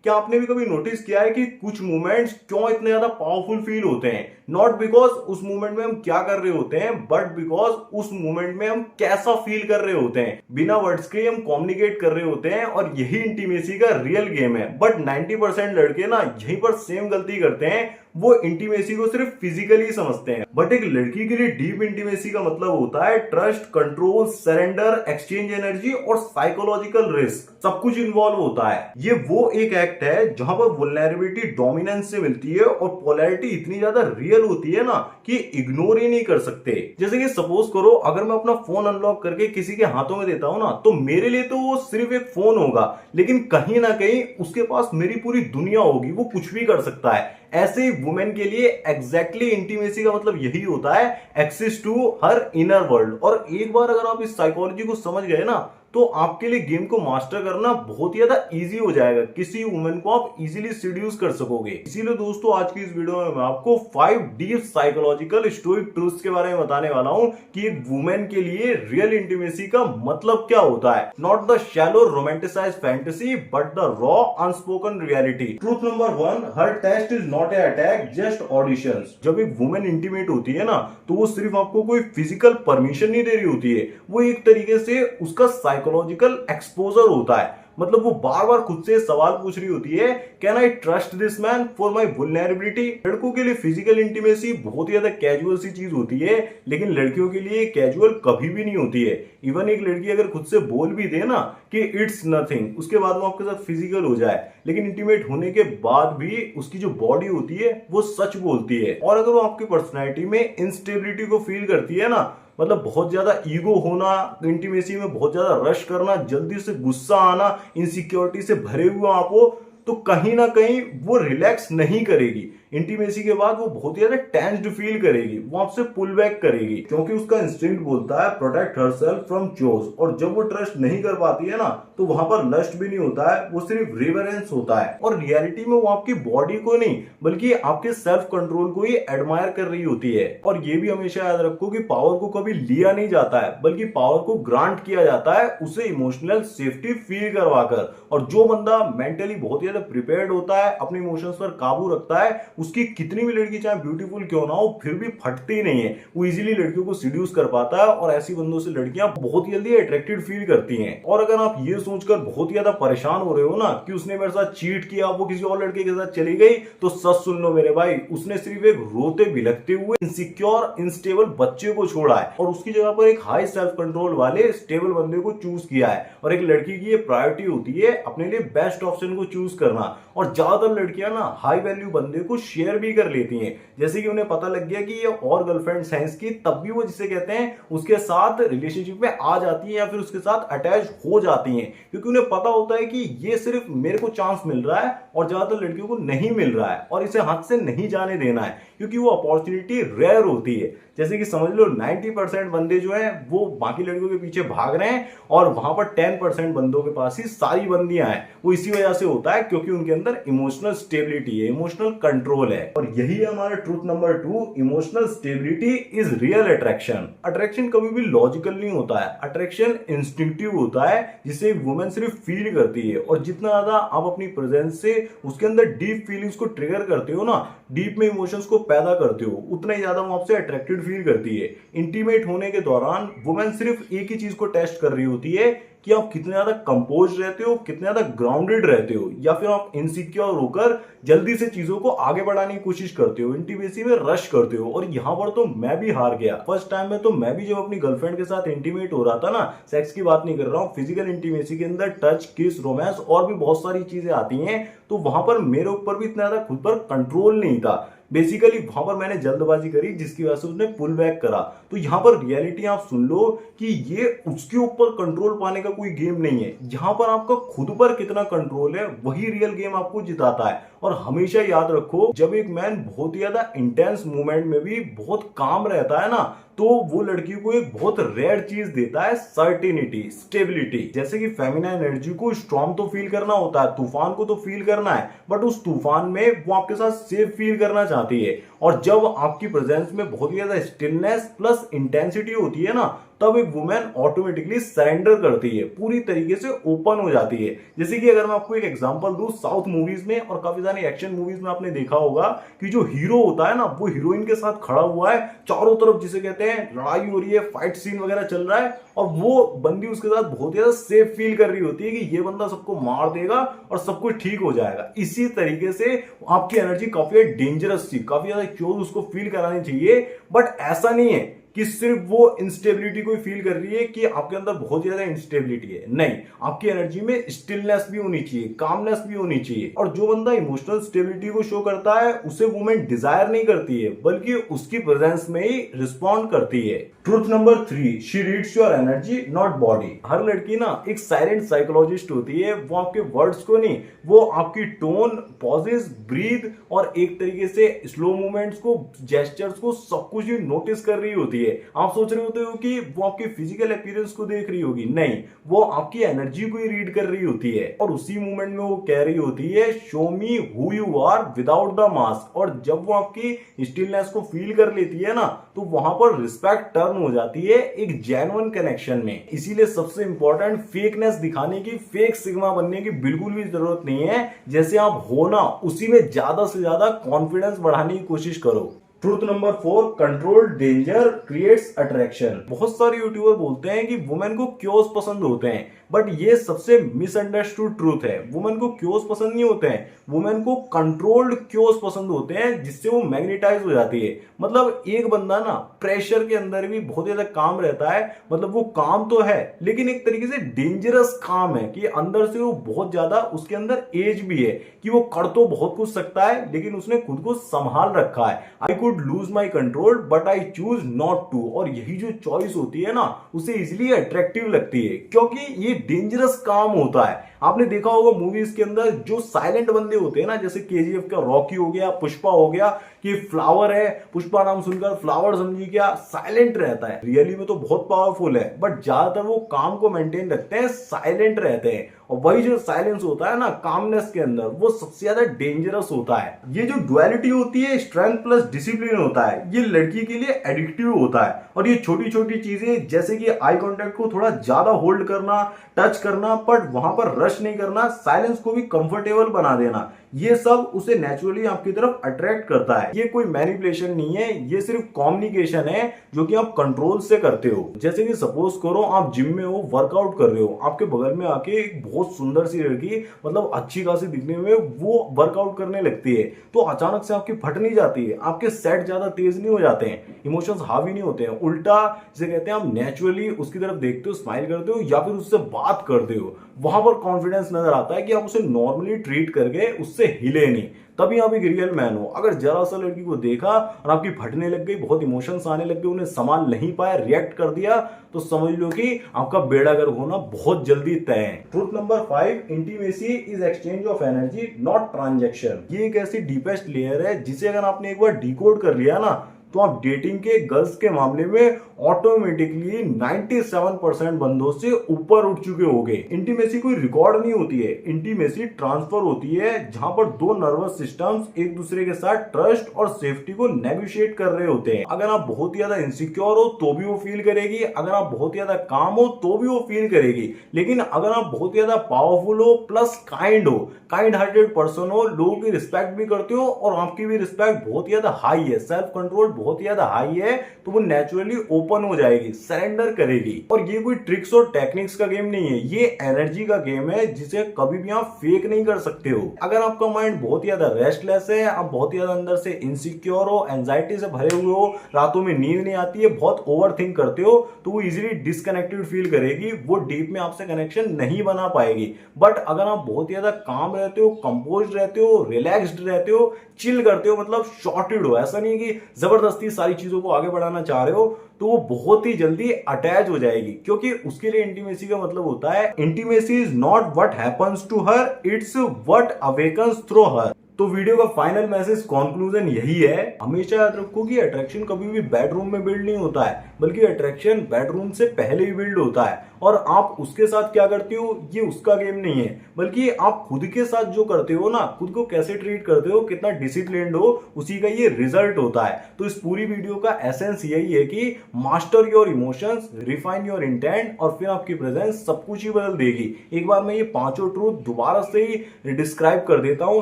क्या आपने भी कभी नोटिस किया है कि कुछ मूवमेंट्स क्यों इतने ज्यादा पावरफुल फील होते हैं? नॉट बिकॉज उस मूवमेंट में हम क्या कर रहे होते हैं, बट बिकॉज उस मूवमेंट में हम कैसा फील कर रहे होते हैं। बिना वर्ड्स के हम कम्युनिकेट कर रहे होते हैं और यही इंटीमेसी का रियल गेम है। बट 90% लड़के ना यहीं पर सेम गलती करते हैं, वो इंटीमेसी को सिर्फ फिजिकली समझते हैं। बट एक लड़की के लिए डीप इंटीमेसी का मतलब होता है trust, control, surrender, exchange energy और साइकोलॉजिकल रिस्क, सब कुछ इन्वॉल्व होता है। ये वो एक एक्ट है जहां पर वल्नरेबिलिटी डोमिनेंस से मिलती है और पोलैरिटी इतनी ज्यादा रियल होती है ना कि इग्नोर ही नहीं कर सकते। जैसे कि सपोज करो, अगर मैं अपना फोन अनलॉक करके किसी के हाथों में देता हूं ना, तो मेरे लिए तो वो सिर्फ एक फोन होगा, लेकिन कहीं ना कहीं उसके पास मेरी पूरी दुनिया होगी, वो कुछ भी कर सकता है। ऐसे ही वुमेन के लिए एग्जैक्टली इंटीमेसी का मतलब यही होता है, access to her inner world. और एक बार अगर आप इस साइकोलॉजी को समझ गए ना, तो आपके लिए गेम को मास्टर करना बहुत ही ज्यादा इजी हो जाएगा। किसी वुमेन को आप इजीली सीड्यूस कर सकोगे। इसीलिए दोस्तों आज की इस वीडियो में मैं आपको 5 डीप साइकोलॉजिकल स्टोइक ट्रूथ्स के बारे में बताने वाला हूं कि एक वुमेन के लिए रियल इंटीमेसी का मतलब क्या होता है। Not the shallow romanticised fantasy but the raw unspoken reality. Truth number 1, her test is not a attack, just auditions. जब एक वुमेन इंटीमेट होती है ना, तो वो सिर्फ आपको कोई फिजिकल परमिशन नहीं दे रही होती है, वो एक तरीके से उसका साइकोलॉजिकल एक्सपोजर होता है। मतलब वो बार बार खुद से सवाल पूछ रही होती है, can I trust this man for my vulnerability. लड़कों के लिए फिजिकल इंटीमेसी बहुत ही ज्यादा कैजुअल सी चीज होती है, लेकिन लड़कियों के लिए कैजुअल कभी भी नहीं होती है। इवन एक लड़की अगर खुद से बोल भी दे ना कि इट्स नथिंग, उसके बाद वो आपके साथ फिजिकल हो जाए, लेकिन इंटीमेट होने के बाद भी उसकी जो बॉडी होती है वो सच बोलती है। और अगर वो आपकी पर्सनैलिटी में इंस्टेबिलिटी को फील करती है ना, मतलब बहुत ज्यादा ईगो होना, इंटीमेसी में बहुत ज्यादा रश करना, जल्दी से गुस्सा आना, इनसिक्योरिटी से भरे हुए आप हो, तो कहीं ना कहीं वो रिलैक्स नहीं करेगी। इंटीमेसी के बाद वो बहुत ही ज्यादा टेंस्ड फील करेगी, वो आपसे पुल बैक करेगी, क्योंकि उसका इंस्टिंक्ट बोलता है प्रोटेक्ट हरसेल्फ फ्रॉम चोर्स। और जब वो ट्रस्ट नहीं कर पाती है ना, तो वहां पर लस्ट भी नहीं होता है, वो सिर्फ रिवरेंस होता है। और रियलिटी में वो आपकी बॉडी को नहीं, बल्कि आपके सेल्फ कंट्रोल को ही एडमायर कर रही होती है। और ये भी हमेशा याद रखो कि पावर को कभी लिया नहीं जाता है, बल्कि पावर को ग्रांट किया जाता है, उसे इमोशनल सेफ्टी फील करवाकर। और जो बंदा मेंटली बहुत ज्यादा प्रिपेयर्ड होता है, अपने इमोशंस पर काबू रखता है, उसकी कितनी भी लड़की चाहे ब्यूटीफुल क्यों ना हो, फिर भी फटती नहीं है। वो इजीली लड़कियों को सीड्यूस कर पाता है, और ऐसी बंदों से लड़कियां बहुत जल्दी अट्रैक्टेड फील करती हैं। और अगर आप ये सोचकर बहुत ही ज्यादा परेशान हो रहे हो ना कि उसने मेरे साथ चीट किया, वो किसी और लड़के के साथ चली गई, तो सच सुन लो मेरे भाई, उसने सिर्फ एक रोते बिलखते हुए इनसिक्योर इनस्टेबल बच्चे को छोड़ा है, और उसकी जगह पर एक हाई सेल्फ कंट्रोल वाले स्टेबल बंदे को चूज किया है। और एक लड़की की ये प्रायोरिटी होती है अपने लिए बेस्ट ऑप्शन को चूज करना। और ज्यादातर लड़कियां ना हाई वैल्यू बंदे को शेयर भी कर लेती हैं, जैसे कि उन्हें पता लग गया कि ये और गर्लफ्रेंड्स हैं इसकी, तब भी वो जिसे कहते हैं उसके साथ रिलेशनशिप में आ जाती हैं या फिर उसके साथ अटैच हो जाती हैं, क्योंकि उन्हें पता होता है कि ये सिर्फ मेरे को चांस मिल रहा है और ज्यादातर लड़कियों को नहीं मिल रहा है, और इसे हाथ से नहीं जाने देना है, क्योंकि वो अपॉर्चुनिटी रेयर होती है। जैसे कि समझ लो 90% बंदे जो हैं वो बाकी लड़कियों के पीछे भाग रहे हैं, और वहां पर 10% बंदों के पास ही सारी बंदियां हैं। वो इसी वजह से होता है क्योंकि उनके अंदर इमोशनल स्टेबिलिटी है, इमोशनल कंट्रोल है। और यही है हमारा truth number 2, emotional stability is real attraction. Attraction कभी भी लॉजिकल नहीं होता है, अट्रैक्शन इंस्टिंक्टिव होता है, जिसे एक वुमेन सिर्फ फील करती है। और जितना ज्यादा आप अपनी प्रेजेंस से उसके अंदर डीप फीलिंग्स को ट्रिगर करते हो ना, डीप में इमोशंस को पैदा करते हो, उतना ही ज्यादा वो आपसे अट्रैक्टेड फील करती है। इंटीमेट होने के दौरान वुमेन सिर्फ एक ही चीज को टेस्ट कर रही होती है कि आप कितने ज्यादा कंपोज रहते हो, कितने ज्यादा ग्राउंडेड रहते हो, या फिर आप इनसिक्योर होकर जल्दी से चीजों को आगे बढ़ाने की कोशिश करते हो, इंटीमेसी में रश करते हो। और यहां पर तो मैं भी हार गया फर्स्ट टाइम में। तो मैं भी जब अपनी गर्लफ्रेंड के साथ इंटीमेट हो रहा था ना, सेक्स की बात नहीं कर रहा हूं, फिजिकल इंटीमेसी के अंदर टच, किस, रोमांस और भी बहुत सारी चीजें आती हैं, तो वहां पर मेरे ऊपर भी इतना ज्यादा खुद पर कंट्रोल नहीं था। बेसिकली वहां पर मैंने जल्दबाजी करी, जिसकी वजह से उसने पुल बैक करा। तो यहां पर रियलिटी आप सुन लो कि ये उसके ऊपर कंट्रोल पाने का कोई गेम नहीं है, जहां पर आपका खुद पर कितना कंट्रोल है वही रियल गेम आपको जिताता है। और हमेशा याद रखो, जब एक मैन बहुत ही ज्यादा इंटेंस मूवमेंट में भी बहुत काम रहता है ना, तो वो लड़की को एक बहुत रेयर चीज देता है, सर्टिनिटी, स्टेबिलिटी। जैसे कि फेमिनाइन एनर्जी को स्ट्रॉन्ग तो फील करना होता है, तूफान को तो फील करना है, बट उस तूफान में वो आपके साथ सेफ फील करना चाहती है। और जब आपकी प्रेजेंस में बहुत ही ज्यादा स्टिलनेस प्लस इंटेंसिटी होती है ना, तब एक वुमेन ऑटोमेटिकली सरेंडर करती है, पूरी तरीके से ओपन हो जाती है। जैसे कि अगर मैं आपको एक एग्जांपल दूं, साउथ मूवीज में और काफी सारी एक्शन मूवीज में आपने देखा होगा कि जो हीरो होता है ना, वो हीरोइन के साथ खड़ा हुआ है, चारों तरफ जिसे कहते हैं लड़ाई हो रही है, फाइट सीन वगैरह चल रहा है, और वो बंदी उसके साथ बहुत ज्यादा सेफ फील कर रही होती है कि ये बंदा सबको मार देगा और सब कुछ ठीक हो जाएगा। इसी तरीके से आपकी एनर्जी काफी डेंजरस थी, काफी ज्यादा क्योर उसको फील करानी चाहिए। बट ऐसा नहीं है कि सिर्फ वो इंस्टेबिलिटी को फील कर रही है कि आपके अंदर बहुत ज्यादा इंस्टेबिलिटी है, नहीं, आपकी एनर्जी में स्टिलनेस भी होनी चाहिए, कामनेस भी होनी चाहिए। और जो बंदा इमोशनल स्टेबिलिटी को शो करता है उसे वुमेन डिजायर नहीं करती है, बल्कि उसकी प्रेजेंस में ही रिस्पॉन्ड करती है। Truth number 3, she reads your energy not body. हर लड़की ना एक साइलेंट साइकोलॉजिस्ट होती है, वो आपके वर्ड्स को नहीं, वो आपकी टोन, पॉजेस, ब्रीथ और एक तरीके से स्लो मूवमेंट्स को, जेस्चर्स को, सब कुछ ही नोटिस कर रही होती है। आप सोच रहे होते हो कि वो आपके फिजिकल अपीयरेंस को देख रही होगी, नहीं, वो आपकी एनर्जी को ही रीड कर रही होती है। और उसी मोमेंट में वो कह रही होती है, show me who you are without the mask. और जब वो आपकी स्टिलनेस को फील कर लेती है ना, तो वहां पर रिस्पेक्ट टर्न हो जाती है एक जेन्युइन कनेक्शन में। इसीलिए सबसे इंपॉर्टेंट, फेकनेस दिखाने की, फेक सिग्मा बनने की बिल्कुल भी जरूरत नहीं है। जैसे आप हो ना, उसी में ज्यादा से ज्यादा कॉन्फिडेंस बढ़ाने की कोशिश करो। Truth number 4, control danger creates attraction. बहुत सारे यूट्यूबर बोलते हैं कि वुमेन को क्योस पसंद होते हैं, बट ये सबसे मिसअंडरस्टूड ट्रूथ है। वुमेन को क्योस पसंद नहीं होते हैं, वुमेन को कंट्रोल्ड क्योस पसंद होते हैं, जिससे वो मैग्नेटाइज हो जाती है। मतलब एक बंदा ना प्रेशर के अंदर भी बहुत ज्यादा काम रहता है, मतलब वो काम तो है लेकिन एक तरीके से डेंजरस काम है कि अंदर से वो बहुत ज्यादा, उसके अंदर एज भी है कि वो कर तो बहुत कुछ सकता है, लेकिन उसने खुद को संभाल रखा है। I could lose my control but I choose not to. और यही जो चॉइस होती है ना, उसे इसलिए अट्रैक्टिव लगती है क्योंकि ये डेंजरस काम होता है। आपने देखा होगा मूवीज के अंदर जो साइलेंट बंदे होते हैं ना, जैसे केजीएफ का रॉकी हो गया, पुष्पा हो गया, कि फ्लावर है, पुष्पा नाम सुनकर फ्लावर समझी क्या, साइलेंट रहता है, रियली में तो बहुत पावरफुल है, बट ज्यादातर वो काम को मेंटेन रखते हैं, साइलेंट रहते हैं। और वही जो साइलेंस होता है ना कामनेस के अंदर, वो सबसे ज्यादा डेंजरस होता है। ये जो डुअलिटी होती है, स्ट्रेंथ प्लस डिसिप्लिन होता है, ये लड़की के लिए एडिक्टिव होता है। और ये छोटी छोटी चीजें जैसे कि आई कांटेक्ट को थोड़ा ज्यादा होल्ड करना, टच करना, बट वहां पर रश नहीं करना, साइलेंस को भी कंफर्टेबल बना देना, ये सब उसे नेचुरली आपकी तरफ अट्रैक्ट करता है। ये कोई मैनिपुलेशन नहीं है, ये सिर्फ कम्युनिकेशन है जो कि आप कंट्रोल से करते हो। जैसे कि सपोज करो आप जिम में हो, वर्कआउट कर रहे हो, आपके बगल में आके एक बहुत सुंदर सी लड़की, मतलब अच्छी खासी दिखने में, वो वर्कआउट करने लगती है, तो अचानक से आपकी फट नहीं जाती है, आपके सेट ज्यादा तेज नहीं हो जाते हैं, इमोशंस हावी नहीं होते हैं, उल्टा जिसे कहते हैं आप नेचुरली उसकी तरफ देखते हो, स्माइल करते हो या फिर उससे बात करते हो, वहां पर कॉन्फिडेंस नजर आता है कि आप उसे नॉर्मली ट्रीट करके उससे हिले नहीं, तभी आप एक रियल मैन हो। अगर जरा सा लड़की को देखा और आपकी फटने लग गई, बहुत इमोशंस आने लग गए, उन्हें संभाल नहीं पाया, रिएक्ट कर दिया, तो समझ लो कि आपका बेड़ा गर्क होना बहुत जल्दी तय है। Truth number 5, intimacy is exchange of energy not transaction. ये एक ऐसी डीपेस्ट लेयर है जिसे अगर आपने एक बार डिकोड कर लिया ना, तो आप डेटिंग के गर्ल्स के मामले में ऑटोमेटिकली 97% बंदों से ऊपर उठ चुके होंगे। इंटीमेसी कोई रिकॉर्ड नहीं होती है, इंटीमेसी ट्रांसफर होती है, जहां पर दो नर्वस सिस्टम्स एक दूसरे के साथ ट्रस्ट और सेफ्टी को नेगोशिएट कर रहे होते हैं। अगर आप बहुत ज्यादा इनसिक्योर हो तो भी वो फील करेगी, अगर आप बहुत ज्यादा काम हो तो भी वो फील करेगी, लेकिन अगर आप बहुत ज्यादा पावरफुल हो प्लस काइंड हो, काइंड हार्टेड पर्सन हो, लोगों की रिस्पेक्ट भी करते हो और आपकी भी रिस्पेक्ट बहुत ज्यादा हाई है, सेल्फ कंट्रोल बहुत ज्यादा हाई है, तो वो नेचुरली ओपन हो जाएगी, सरेंडर करेगी। और ये कोई ट्रिक्स और टेक्निक्स का गेम नहीं है, ये एनर्जी का गेम है जिसे कभी भी आप फेक नहीं कर सकते हो। अगर आपका माइंड बहुत ज्यादा रेस्टलेस है, आप बहुत ज्यादा अंदर से इनसिक्योर हो, एंजाइटी से भरे हुए हो, रातों में नींद नहीं आती है, बहुत ओवर थिंक करते हो, तो वो इजिली डिस्कनेक्टेड फील करेगी, वो डीप में आपसे कनेक्शन नहीं बना पाएगी। बट अगर आप बहुत ज्यादा काम रहते हो, कंपोज रहते हो, रिलैक्स्ड रहते हो, चिल करते हो, मतलब शॉर्टेड हो, ऐसा नहीं कि जबरदस्ती सारी चीजों को आगे बढ़ाना चाह रहे हो, तो वो बहुत ही जल्दी अटैच हो जाएगी। क्योंकि उसके लिए इंटीमेसी का मतलब होता है, intimacy is not what happens to her, it's what awakens through her. तो वीडियो का फाइनल मैसेज कंक्लूजन यही है, हमेशा याद रखो कि अट्रैक्शन कभी भी बेडरूम में बिल्ड नहीं होता है, बल्कि अट्रैक्शन बेडरूम से पहले ही बिल्ड होता है। और आप उसके साथ क्या करते हो ये उसका गेम नहीं है, बल्कि आप खुद के साथ जो करते हो ना, खुद को कैसे ट्रीट करते हो, कितना डिसिप्लिन्ड हो, उसी का ये रिजल्ट होता है। तो इस पूरी वीडियो का एसेंस यही है कि master your emotions, refine your intent, और फिर आपकी प्रेजेंस सब कुछ ही बदल देगी। एक बार मैं ये पांचों ट्रूथ दोबारा से ही डिस्क्राइब कर देता हूं,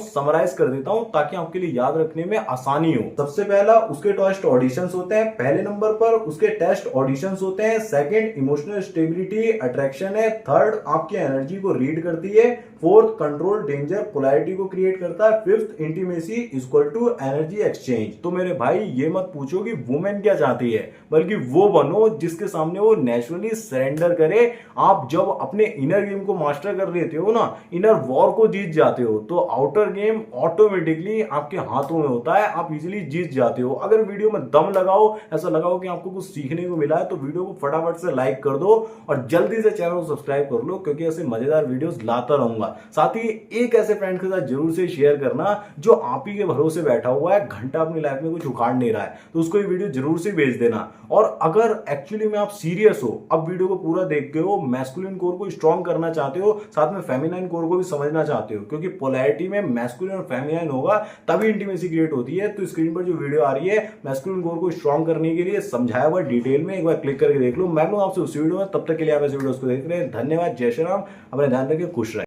समराइज कर देता हूं, ताकि आपके लिए याद रखने में आसानी हो। सबसे पहला उसके टेस्ट ऑडिशंस होते हैं, पहले नंबर पर उसके टेस्ट ऑडिशंस होते हैं। सेकंड इमोशनल स्टेबिलिटी अट्रैक्शन है। थर्ड आपकी एनर्जी को रीड करती है। फोर्थ कंट्रोल डेंजर पोलैरिटी को क्रिएट करता है। Fifth intimacy equal to energy exchange. तो मेरे भाई ये मत पूछो कि वुमेन क्या चाहती है, बल्कि वो बनो जिसके सामने वो नेचुरली सरेंडर करे। आप जब अपने इनर गेम को मास्टर कर लेते हो ना, इनर वॉर को जीत जाते हो, तो आउटर गेम ऑटोमेटिकली आपके हाथों में होता है, आप इजीली जीत जाते हो। अगर वीडियो में दम लगाओ, ऐसा लगाओ कि आपको कुछ सीखने को मिला है, तो वीडियो को फटाफट से लाइक कर दो और जल्दी से चैनल को सब्सक्राइब कर लो, क्योंकि ऐसे मजेदार वीडियोस लाता रहूंगा। साथ ही एक ऐसे फ्रेंड के साथ जरूर से शेयर करना जो आप ही के भरोसे बैठा हुआ है, घंटा अपनी लाइफ में कुछ उखाड़ नहीं रहा है, तो उसको ये वीडियो जरूर से भेज देना। और अगर एक्चुअली में आप सीरियस हो, अब वीडियो को पूरा देख के हो, मैस्कुलिन कोर को स्ट्रॉन्ग करना चाहते हो, साथ में फेमिनाइन कोर को भी समझना चाहते हो, क्योंकि पोलैरिटी में मैस्कुलिन और फेमिनाइन होगा तभी इंटीमेसी क्रिएट होती है। तो स्क्रीन पर जो वीडियो आ रही है मैस्कुलिन कोर को स्ट्रॉन्ग करने के लिए समझाया हुआ डिटेल में, एक बार क्लिक करके देख लो। मैं आपसे उस वीडियो में, तब तक के लिए आप इस वीडियो को देख रहे हैं। धन्यवाद, जय श्री राम, अपने ध्यान रखिए, खुश रहे।